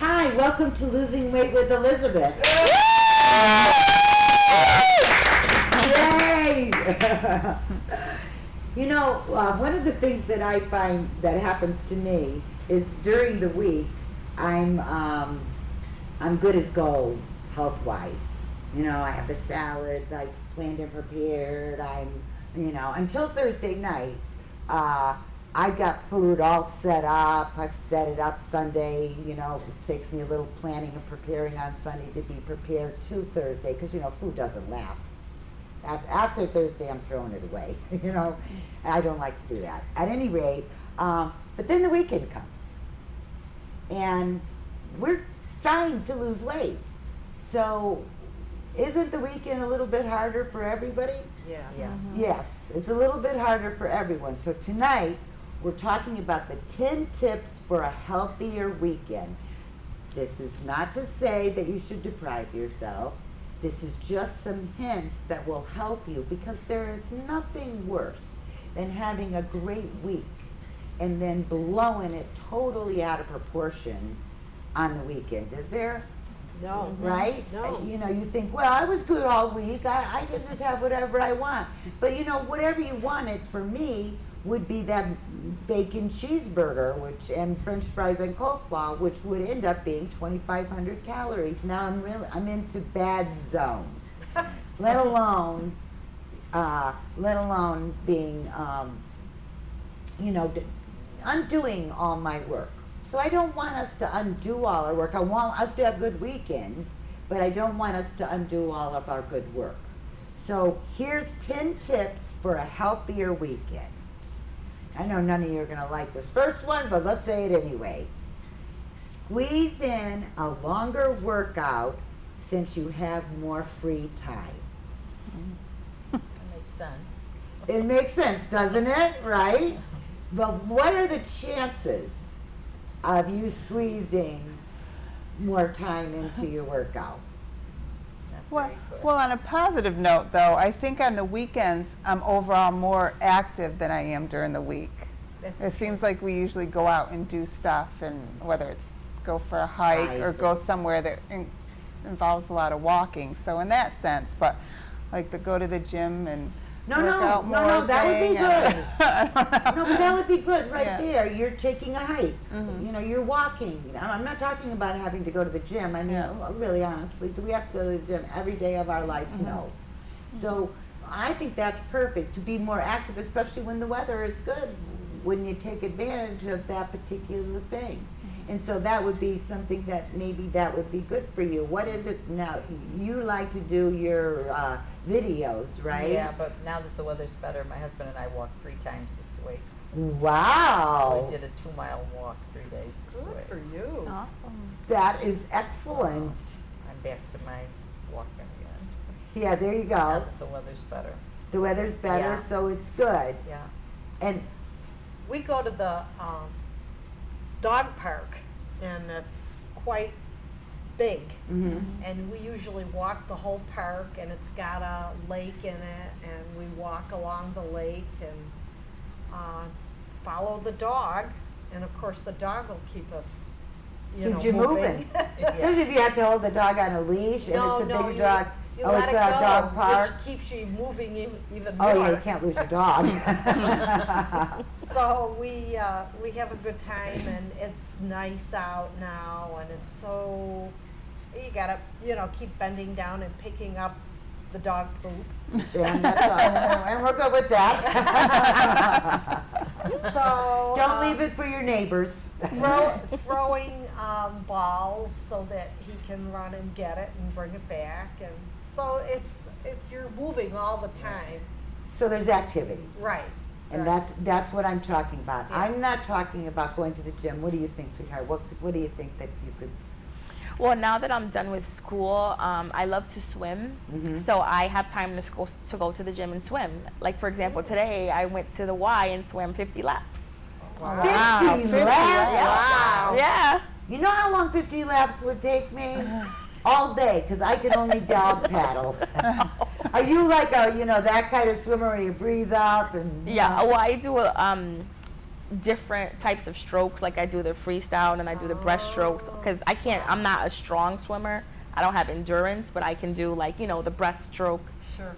Hi, welcome to Losing Weight with Elizabeth. Yay! You know, one of the things that I find that happens to me is during the week, I'm good as gold health-wise. You know, I have the salads, I've planned and prepared, until Thursday night, I've got food all set up. I've set it up Sunday. You know, it takes me a little planning and preparing on Sunday to be prepared to Thursday because, you know, food doesn't last. After Thursday, I'm throwing it away. You know, I don't like to do that. At any rate, but then the weekend comes. And we're trying to lose weight. So isn't the weekend a little bit harder for everybody? Yeah. Mm-hmm. Yes, it's a little bit harder for everyone. So tonight, we're talking about the 10 tips for a healthier weekend. This is not to say that you should deprive yourself. This is just some hints that will help you because there is nothing worse than having a great week and then blowing it totally out of proportion on the weekend. Is there? No. Right? No. You know, you think, well, I was good all week. I can just have whatever I want. But you know, whatever you wanted for me would be that bacon cheeseburger, and French fries and coleslaw, which would end up being 2,500 calories. Now I'm into bad zone. let alone being, undoing all my work. So I don't want us to undo all our work. I want us to have good weekends, but I don't want us to undo all of our good work. So here's 10 tips for a healthier weekend. I know none of you are going to like this first one, but let's say it anyway. Squeeze in a longer workout since you have more free time. That makes sense. It makes sense, doesn't it? Right? But what are the chances of you squeezing more time into your workout? Not very good. Well, on a positive note, though, I think on the weekends I'm overall more active than I am during the week. It seems like we usually go out and do stuff, and whether it's go for a hike or go somewhere that involves a lot of walking. So in that sense, but like go to the gym and work out more. No, that would be good. I don't know. No, but that would be good right Yeah. there. You're taking a hike. You know, you're walking. I'm not talking about having to go to the gym. I mean, really honestly, do we have to go to the gym every day of our lives? No. So I think that's perfect to be more active, especially when the weather is good, when you take advantage of that particular thing. And so that would be something that maybe that would be good for you. What is it now? You like to do your videos, right? Yeah, but now that the weather's better, my husband and I walked 3 times this week. Wow. We did a 2-mile walk 3 days this Good week. for you. Awesome. That is excellent. I'm back to my walking again. Yeah, there you Now go. that the weather's better. The weather's better, Yeah. so it's good. Yeah. And We go to the dog park, and it's quite big. And we usually walk the whole park, and it's got a lake in it, and we walk along the lake and follow the dog, and of course the dog will keep us, keeps you moving. Especially if you have to hold the dog on a leash and it's a big dog. You Oh, let it's it a go, dog park. which keeps you moving even more. Oh yeah, you can't lose your dog. So we have a good time, and it's nice out now, and it's so, you gotta, keep bending down and picking up the dog poop. And that's all. And we're good with that. So Don't leave it for your neighbors. throwing balls so that he can run and get it and bring it back, and so it's you're moving all the time. So there's activity. Right. And right. that's what I'm talking about. Yeah. I'm not talking about going to the gym. What do you think, sweetheart? What do you think that you could? Well, now that I'm done with school, I love to swim. So I have time to go to the gym and swim. Like, for example, today I went to the Y and swam 50 laps. Wow, 50 50 laps? Wow. Yeah. You know how long 50 laps would take me? All day, because I can only dog paddle. Are you like that kind of swimmer where you breathe up and? Yeah. Well, I do different types of strokes. Like I do the freestyle and I do the breaststrokes because I'm not a strong swimmer. I don't have endurance, but I can do like, the breaststroke Sure.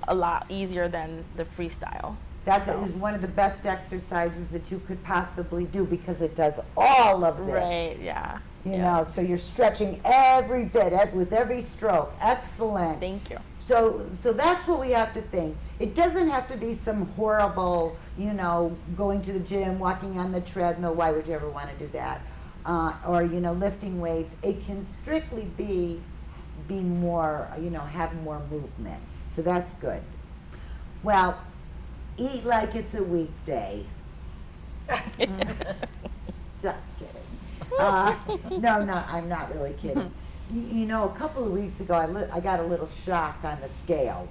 a lot easier than the freestyle. That is one of the best exercises that you could possibly do because it does all of this. Right. Yeah. You know, so you're stretching every bit with every stroke. Excellent. Thank you. So that's what we have to think. It doesn't have to be some horrible, going to the gym, walking on the treadmill. Why would you ever want to do that? Or lifting weights. It can strictly be more, have more movement. So that's good. Well, eat like it's a weekday. Just kidding. No, I'm not really kidding. A couple of weeks ago, I got a little shock on the scale.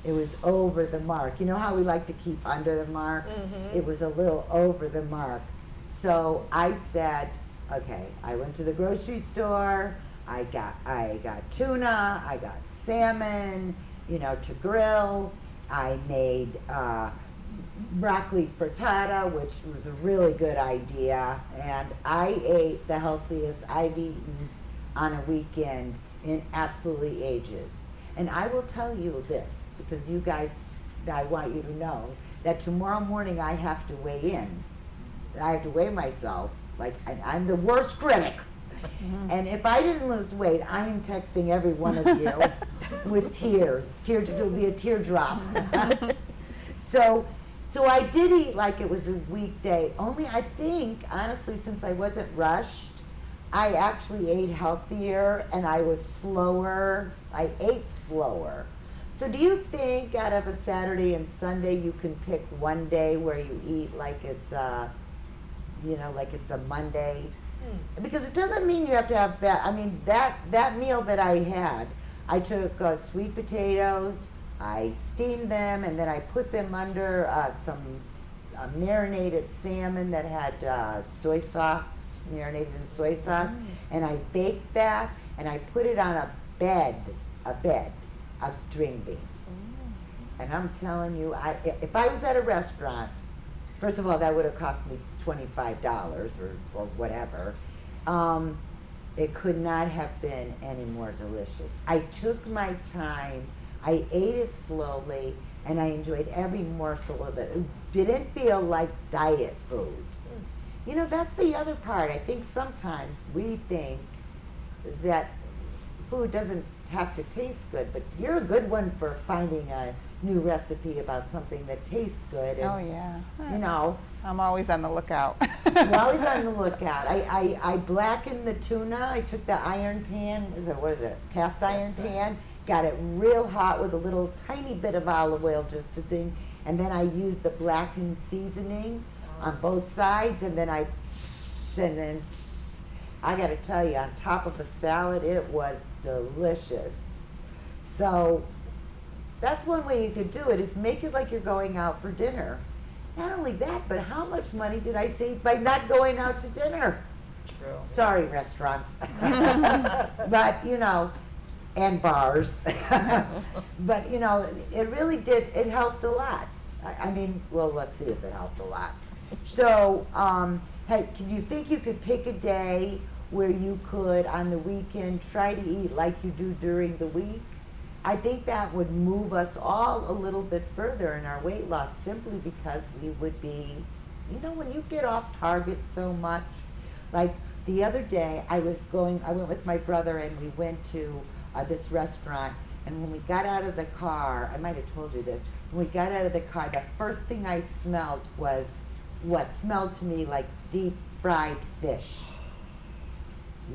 It was over the mark. You know how we like to keep under the mark? It was a little over the mark. So I said, okay, I went to the grocery store. I got tuna. I got salmon, to grill. I made broccoli frittata, which was a really good idea, and I ate the healthiest I've eaten on a weekend in absolutely ages. And I will tell you this, because you guys, I want you to know that tomorrow morning I have to weigh in. I have to weigh myself, like I'm the worst critic. And if I didn't lose weight, I am texting every one of you with tears. It'll be a teardrop. So I did eat like it was a weekday. Only I think, honestly, since I wasn't rushed, I actually ate healthier and I was slower. I ate slower. So do you think out of a Saturday and Sunday you can pick one day where you eat like it's like it's a Monday? Because it doesn't mean you have to have that. I mean, that meal that I had, I took sweet potatoes, I steamed them, and then I put them under some marinated salmon that had soy sauce, marinated in soy sauce, and I baked that, and I put it on a bed of string beans. And I'm telling you, if I was at a restaurant, first of all, that would have cost me $25 or whatever. It could not have been any more delicious. I took my time. I ate it slowly, and I enjoyed every morsel of it. It didn't feel like diet food. That's the other part. I think sometimes we think that food doesn't have to taste good, but you're a good one for finding a new recipe about something that tastes good. And, Oh, yeah. I'm always on the lookout. I'm always on the lookout. I blackened the tuna. I took the iron pan, what is it, cast iron pan, got it real hot with a little tiny bit of olive oil just to thing, and then I used the blackened seasoning on both sides, and then I got to tell you, on top of a salad, it was delicious. So that's one way you could do it, is make it like you're going out for dinner. Not only that, but how much money did I save by not going out to dinner? True. Sorry, restaurants. But, and bars. But, it really did, it helped a lot. I mean, well, let's see if it helped a lot. So, hey, do you think you could pick a day where you could, on the weekend, try to eat like you do during the week? I think that would move us all a little bit further in our weight loss, simply because we would be, when you get off target so much. Like the other day, I went with my brother and we went to this restaurant, and when we got out of the car, I might have told you this, when we got out of the car, the first thing I smelled was what smelled to me like deep fried fish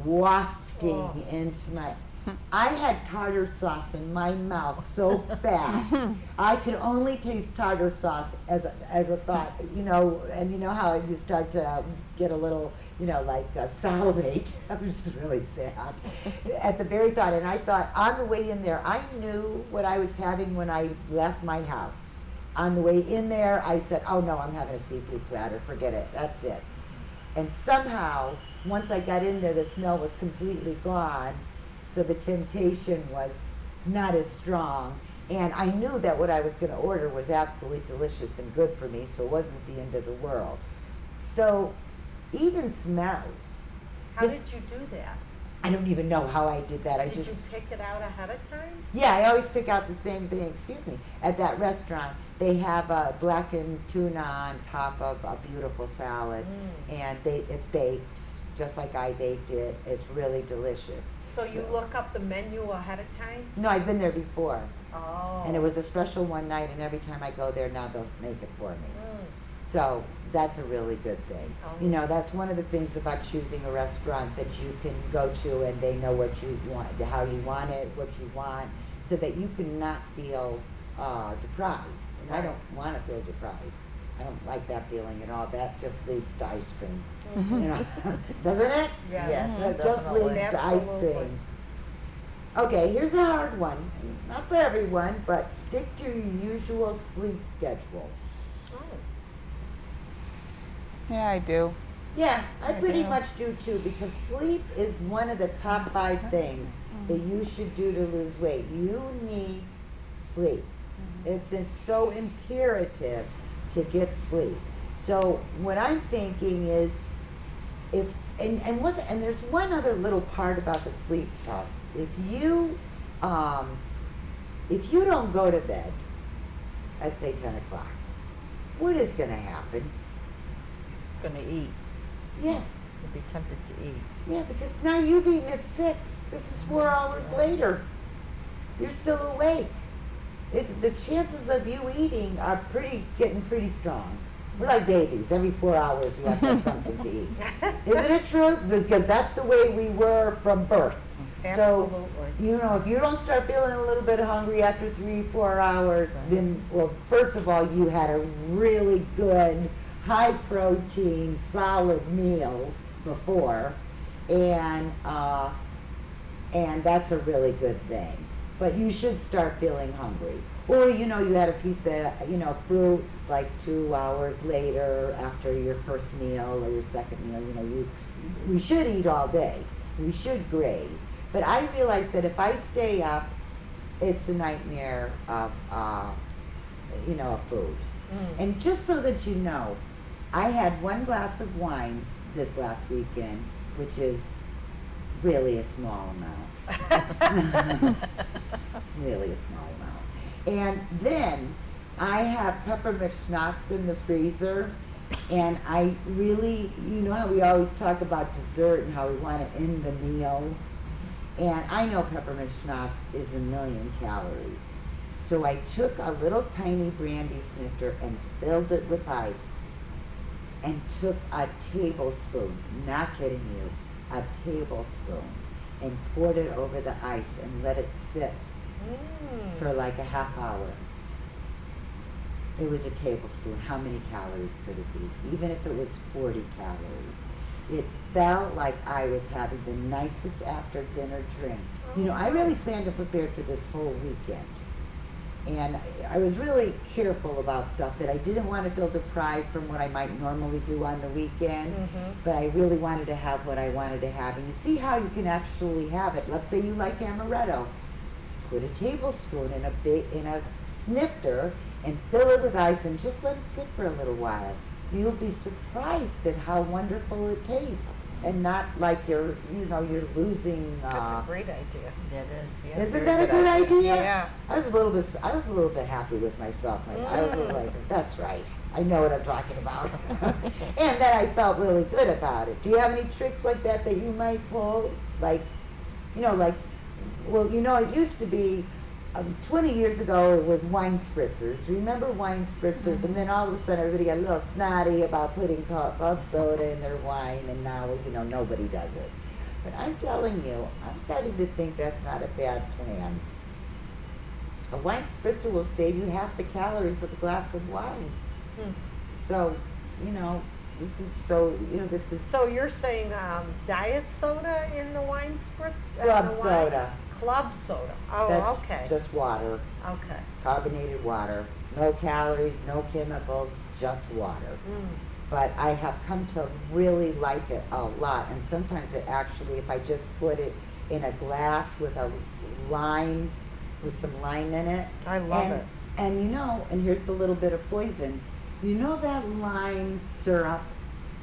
wafting into my. I had tartar sauce in my mouth so fast. I could only taste tartar sauce as a thought, you know, and you know how you start to get a little, you know, like salivate. I'm just really sad at the very thought. And I thought on the way in there, I knew what I was having when I left my house. On the way in there, I said, oh no, I'm having a seafood platter. Forget it. That's it. And somehow, once I got in there, the smell was completely gone. So the temptation was not as strong. And I knew that what I was going to order was absolutely delicious and good for me, so it wasn't the end of the world. So even smells. How This- did you do that? I don't even know how I did that. Did you pick it out ahead of time? Yeah, I always pick out the same thing, excuse me, at that restaurant. They have a blackened tuna on top of a beautiful salad, and it's baked just like I baked it. It's really delicious. So you look up the menu ahead of time? No, I've been there before, Oh. and it was a special one night, and every time I go there now they'll make it for me. So that's a really good thing. Oh. You know, that's one of the things about choosing a restaurant that you can go to and they know what you want, how you want it, what you want, so that you can not feel deprived. And I don't want to feel deprived. I don't like that feeling at all. That just leads to ice cream. You know, doesn't it? Yes, That just definitely. leads to ice Absolutely. cream. Okay, here's a hard one. Not for everyone, but stick to your usual sleep schedule. Oh. Yeah, I do. Yeah, I I pretty do. much do too, because sleep is one of the top 5 things that you should do to lose weight. You need sleep. It's so imperative to get sleep. So what I'm thinking is, and there's one other little part about the sleep talk. If you don't go to bed at say 10 o'clock, what is going to happen? Gonna eat. Yes. You'll be tempted to eat. Yeah, because now you've eaten at 6. This is 4 hours later. You're still awake. The chances of you eating are getting pretty strong. We're like babies. Every 4 hours we have to have something to eat. Isn't it true? Because that's the way we were from birth. Absolutely. So, you know, if you don't start feeling a little bit hungry after 3-4 hours, then, well, first of all, you had a really good, high protein, solid meal before, and that's a really good thing. But you should start feeling hungry. Or, you know, you had a piece of, you know, fruit like 2 hours later after your first meal or your second meal. You know, we should eat all day. We should graze. But I realize that if I stay up, it's a nightmare of, you know, of food. And just so that you know, I had 1 glass of wine this last weekend, which is really a small amount. Really a small amount. And then I have peppermint schnapps in the freezer, and I really, you know how we always talk about dessert and how we want to end the meal? And I know peppermint schnapps is 1,000,000 calories. So I took a little tiny brandy snifter and filled it with ice and took a tablespoon, not kidding you, a tablespoon, and poured it over the ice and let it sit for like a half hour. It was a tablespoon. How many calories could it be? Even if it was 40 calories. It felt like I was having the nicest after dinner drink. You know, I really planned to prepare for this whole weekend. And I was really careful about stuff that I didn't want to feel deprived from what I might normally do on the weekend, but I really wanted to have what I wanted to have. And you see how you can actually have it. Let's say you like amaretto. Put a tablespoon in a snifter and fill it with ice and just let it sit for a little while. You'll be surprised at how wonderful it tastes, and not like you're losing. That's a great idea. Yeah, it is. Yeah, Isn't very that a good idea? Yeah. I was a little bit happy with myself. I was a little like, that's right. I know what I'm talking about. And then I felt really good about it. Do you have any tricks like that you might pull? Like, well, it used to be 20 years ago, it was wine spritzers. Remember wine spritzers? And then all of a sudden, everybody got a little snotty about putting club soda in their wine, and now, nobody does it. But I'm telling you, I'm starting to think that's not a bad plan. A wine spritzer will save you half the calories of a glass of wine. So, this is So you're saying diet soda in the wine spritz? club the wine- soda. Club soda. Oh, That's okay. just water, Okay. carbonated water. No calories, no chemicals, just water. But I have come to really like it a lot. And sometimes it actually, if I just put it in a glass with a lime, with some lime in it. I love and, it. And here's the little bit of poison. You know that lime syrup,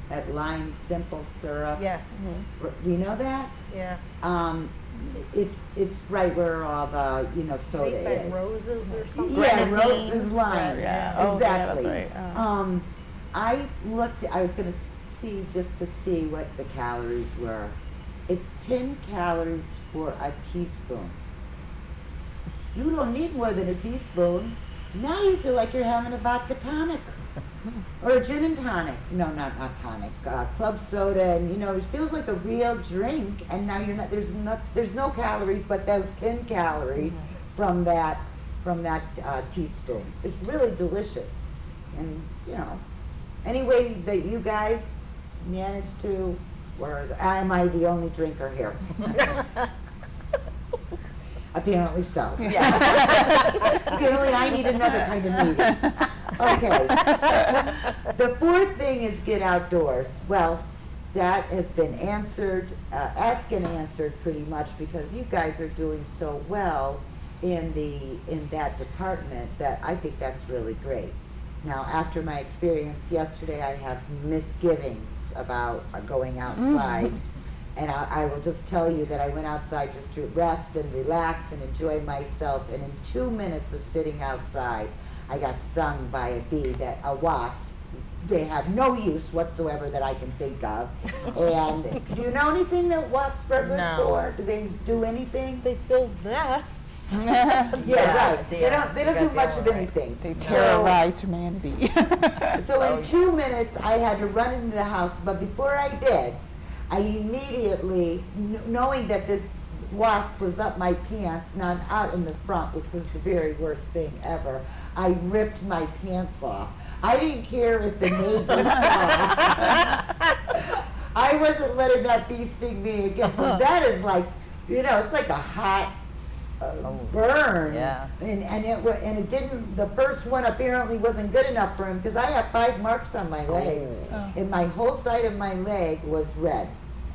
that lime simple syrup? Yes. You know that? Yeah. It's right where all the, soda Made by is. Roses or something? Yeah, Grenadine. Roses lime. Yeah. Oh, yeah, that's Exactly. right. I was gonna see, just to see what the calories were. It's 10 calories for a teaspoon. You don't need more than a teaspoon. Now you feel like you're having a vodka tonic. Or a gin and tonic. No, not tonic. Club soda, and it feels like a real drink. And now there's no calories, but those 10 calories from that teaspoon. It's really delicious. And any way that you guys manage to, am I the only drinker here? Apparently so. Yeah. Apparently I need another kind of meeting. Okay. The fourth thing is get outdoors. Well, that has been answered, asked and answered pretty much, because you guys are doing so well in that department that I think that's really great. Now, after my experience yesterday, I have misgivings about going outside. And I will just tell you that I went outside just to rest and relax and enjoy myself. And in 2 minutes of sitting outside, I got stung by a wasp. They have no use whatsoever that I can think of. And do you know anything that wasps are good No. for? Do they do anything? They build nests. Yeah, right. They don't you do got much that of one right. anything. They terrorize humanity. So Oh, in 2 minutes, I had to run into the house, but before I did, I immediately, knowing that this wasp was up my pants, not out in the front, which was the very worst thing ever, I ripped my pants off. I didn't care if the neighbors saw. I wasn't letting that bee sting me again, because that is like, it's like a hot burn. Yeah. And it didn't, the first one apparently wasn't good enough for him, because I have 5 marks on my legs. And my whole side of my leg was red.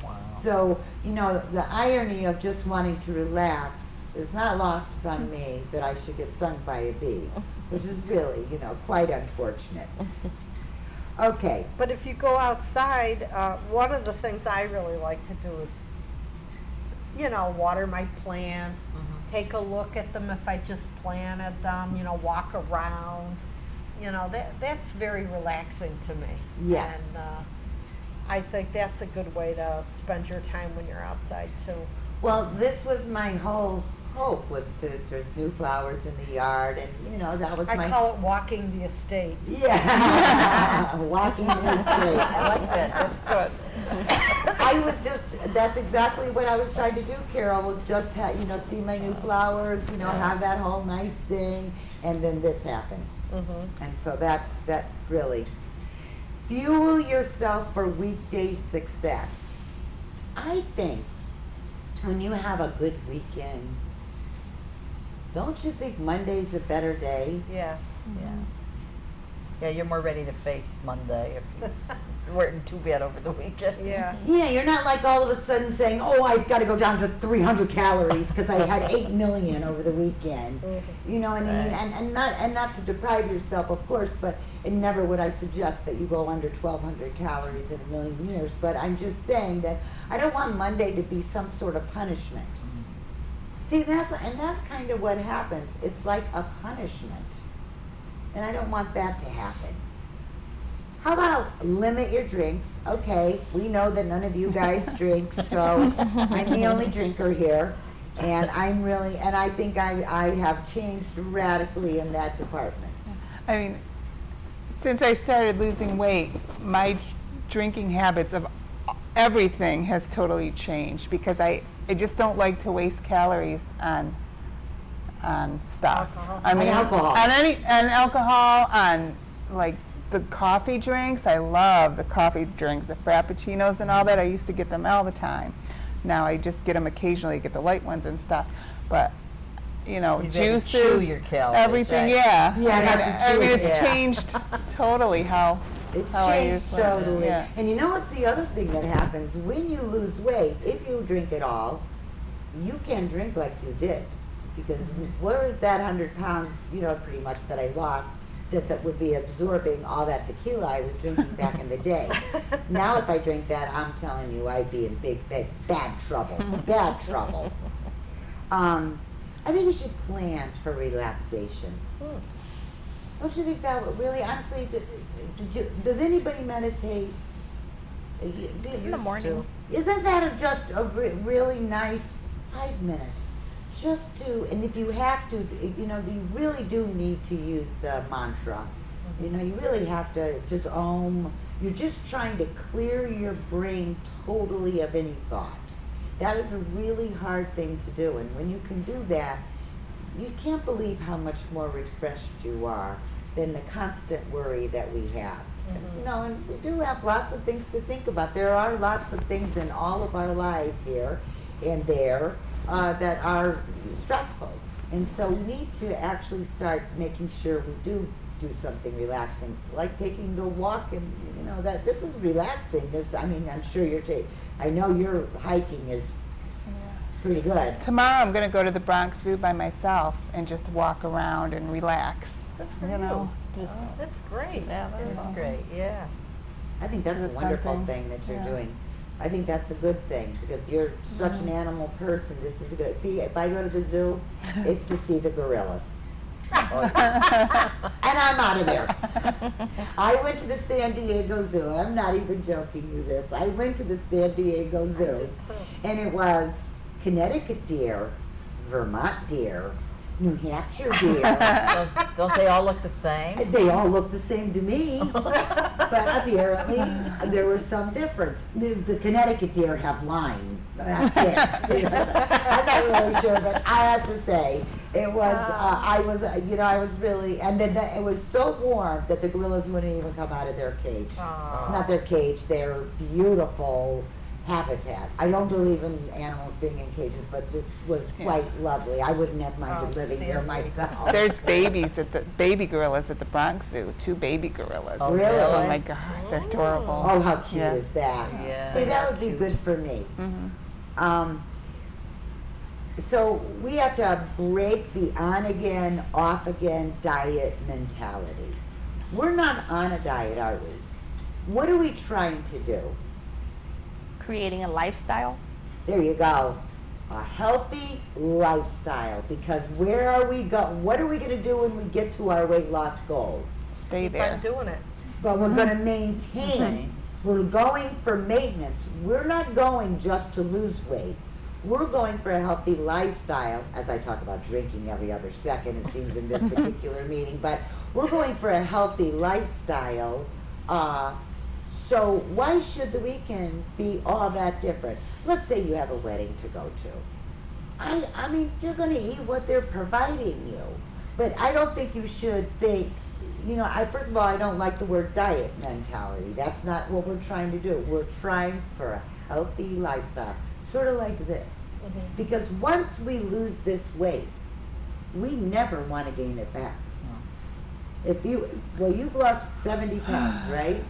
Wow. So, the irony of just wanting to relax is not lost on me, that I should get stung by a bee, which is really, quite unfortunate. Okay. But if you go outside, one of the things I really like to do is, water my plants, take a look at them if I just planted them, walk around. That's very relaxing to me. Yes. And I think that's a good way to spend your time when you're outside too. Well, this was my whole hope, was there's new flowers in the yard, and, that was my... I call it walking the estate. Yeah, walking in the street. I like that. That's good. That's exactly what I was trying to do, Carol, was just, see my new flowers, have that whole nice thing, and then this happens. And so that really, fuel yourself for weekday success. I think when you have a good weekend, don't you think Monday's a better day? Yes. Yeah. Yeah, you're more ready to face Monday if you weren't too bad over the weekend. Yeah. Yeah, you're not like all of a sudden saying, oh, I've got to go down to 300 calories because I had 8 million over the weekend. You know what I mean? And not to deprive yourself, of course, but and never would I suggest that you go under 1,200 calories in a million years. But I'm just saying that I don't want Monday to be some sort of punishment. See, that's kind of what happens. It's like a punishment. And I don't want that to happen. How about limit your drinks? Okay, we know that none of you guys drink, so I'm the only drinker here. And I think I have changed radically in that department. I mean, since I started losing weight, my drinking habits of everything has totally changed because I just don't like to waste calories on stuff. Alcohol. I mean, On alcohol. on alcohol, on like the coffee drinks. I love the coffee drinks, the frappuccinos and all that. I used to get them all the time. Now I just get them occasionally, get the light ones and stuff. But you know, You've had to juices, chew your calories, everything. right? Yeah, Yeah, I have to I chew mean, it, it's yeah. changed totally how It's how I changed use them. totally. Yeah. And you know what's the other thing that happens? When you lose weight, if you drink it all, you can drink like you did. Because where is that 100 pounds, you know, pretty much that I lost, that would be absorbing all that tequila I was drinking back in the day. Now if I drink that, I'm telling you, I'd be in bad trouble. Bad trouble. I think we should plan for relaxation. Don't you think that would really, honestly, does anybody meditate? In the morning. Isn't that just a really nice 5 minutes? Just to, and if you have to, you know, you really do need to use the mantra. You know, you really have to, it's just Om. You're just trying to clear your brain totally of any thought. That is a really hard thing to do. And when you can do that, you can't believe how much more refreshed you are than the constant worry that we have. You know, and we do have lots of things to think about. There are lots of things in all of our lives here and there that are stressful. And so we need to actually start making sure we do something relaxing, like taking the walk, and you know that this is relaxing. This, I mean, I'm sure I know your hiking is pretty good. Tomorrow I'm going to go to the Bronx Zoo by myself and just walk around and relax. You know, just That's great. Yeah, That's great, yeah. I think that's a Is it wonderful something? thing that you're Yeah. doing. I think that's a good thing because you're such an animal person. This is good. See, if I go to the zoo, it's to see the gorillas. And I'm out of there. I went to the San Diego Zoo. I'm not even joking you this. I went to the San Diego Zoo, and it was Connecticut deer, Vermont deer, New Hampshire deer. Don't they all look the same? They all look the same to me, but apparently there was some difference. The Connecticut deer have line. I'm not really sure, but I have to say it was. I was really, and then it was so warm that the gorillas wouldn't even come out of their cage. Not their cage, their beautiful habitat. I don't believe in animals being in cages, but this was quite lovely. I wouldn't have minded living there myself. there's baby gorillas at the Bronx Zoo. 2 baby gorillas. Oh, Really? Oh my God, they're adorable. Oh, how cute Yeah. is that? Yeah. See, that would be good for me. So we have to break the on again, off again diet mentality. We're not on a diet, are we? What are we trying to do? Creating a lifestyle. There you go. A healthy lifestyle. Because where are we going? What are we going to do when we get to our weight loss goal? Stay Keep there. on doing it. But we're going to maintain. Maintain. We're going for maintenance. We're not going just to lose weight. We're going for a healthy lifestyle, as I talk about drinking every other second, it seems, in this particular meeting. But we're going for a healthy lifestyle. So why should the weekend be all that different? Let's say you have a wedding to go to. I mean, you're going to eat what they're providing you. But I don't think you should think, you know, first of all, I don't like the word diet mentality. That's not what we're trying to do. We're trying for a healthy lifestyle, sort of like this. Because once we lose this weight, we never want to gain it back. You've lost 70 pounds, right?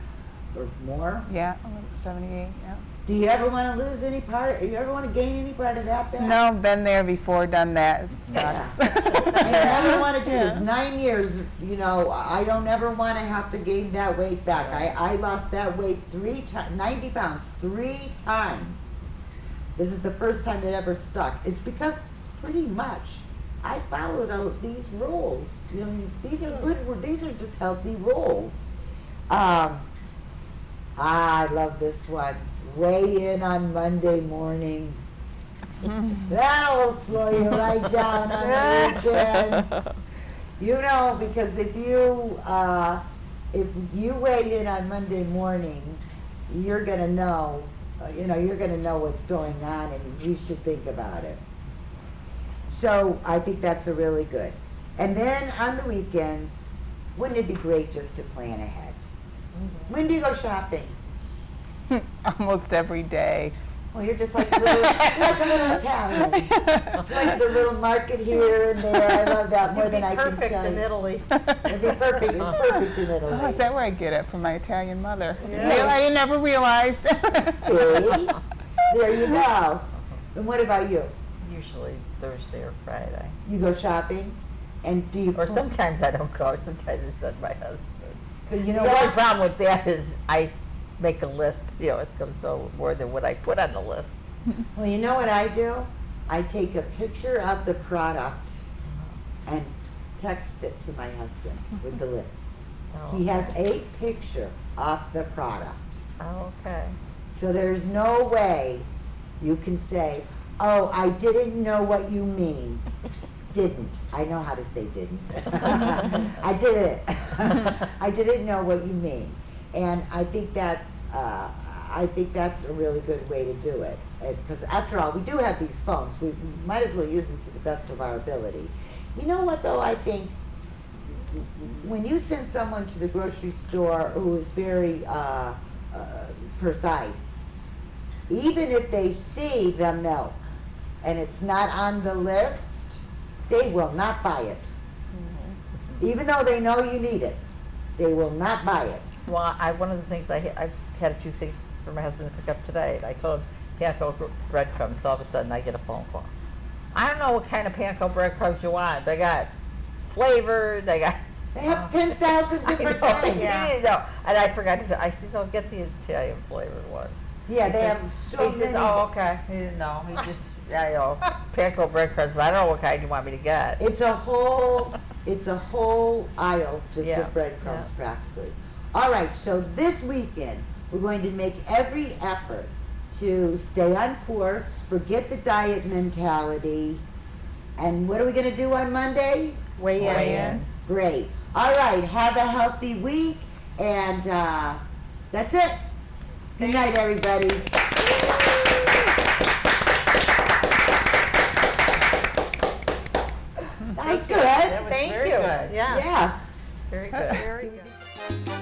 Or more? Yeah, 78, yeah. Do you ever want to lose any part? You ever want to gain any part of that back? No, been there before, done that. It sucks. I never want to do this. 9 years, you know, I don't ever want to have to gain that weight back. I lost that weight 3 times, 90 pounds, 3 times. This is the first time it ever stuck. It's because pretty much I followed out these rules. You know, these are good. These are just healthy rules. I love this one. Weigh in on Monday morning. That'll slow you right down on the weekend. You know, because if you weigh in on Monday morning, you're gonna know, you're gonna know what's going on, and you should think about it. So I think that's a really good. And then on the weekends, wouldn't it be great just to plan ahead? When do you go shopping? Almost every day. Well, you're just like a little Italian. Like the little market here and there. I love that more You'd than be I can perfect tell in you. Italy. It'd be perfect. It's perfect in Italy. Oh, is that where I get it from my Italian mother? Yeah. I never realized. See? There you go. And what about you? Usually Thursday or Friday. You go shopping? And do you... Or sometimes I don't go, sometimes it's at my husband. But you know The only what? problem with that is I make a list, it's comes so more than what I put on the list. Well, you know what I do? I take a picture of the product and text it to my husband with the list. Oh, He has a picture of the product. Oh, okay. So there's no way you can say, oh, I didn't know what you mean. Didn't. I know how to say didn't. I did it. I didn't know what you mean. And I think that's a really good way to do it. Because after all, we do have these phones. We might as well use them to the best of our ability. You know what, though? I think when you send someone to the grocery store who is very precise, even if they see the milk and it's not on the list, they will not buy it. Even though they know you need it, they will not buy it. Well, one of the things I've had a few things for my husband to pick up today, and I told him panko breadcrumbs, so all of a sudden I get a phone call. I don't know what kind of panko breadcrumbs you want. They got flavored, they got... They have 10,000 different kinds. I know. And I forgot to say, I said, I'll get the Italian flavored ones. Yeah, He they says- have so He says, many. oh, okay. He didn't know. He just, panko breadcrumbs, but I don't know what kind you want me to get. It's a whole aisle just Yeah, of breadcrumbs practically. All right, so this weekend, we're going to make every effort to stay on course, forget the diet mentality, and what are we going to do on Monday? Weigh in. Great. All right, have a healthy week, and that's it. Good night, everybody. That was good. That was Thank very you. good. Yeah. Yeah. Very good. Very good.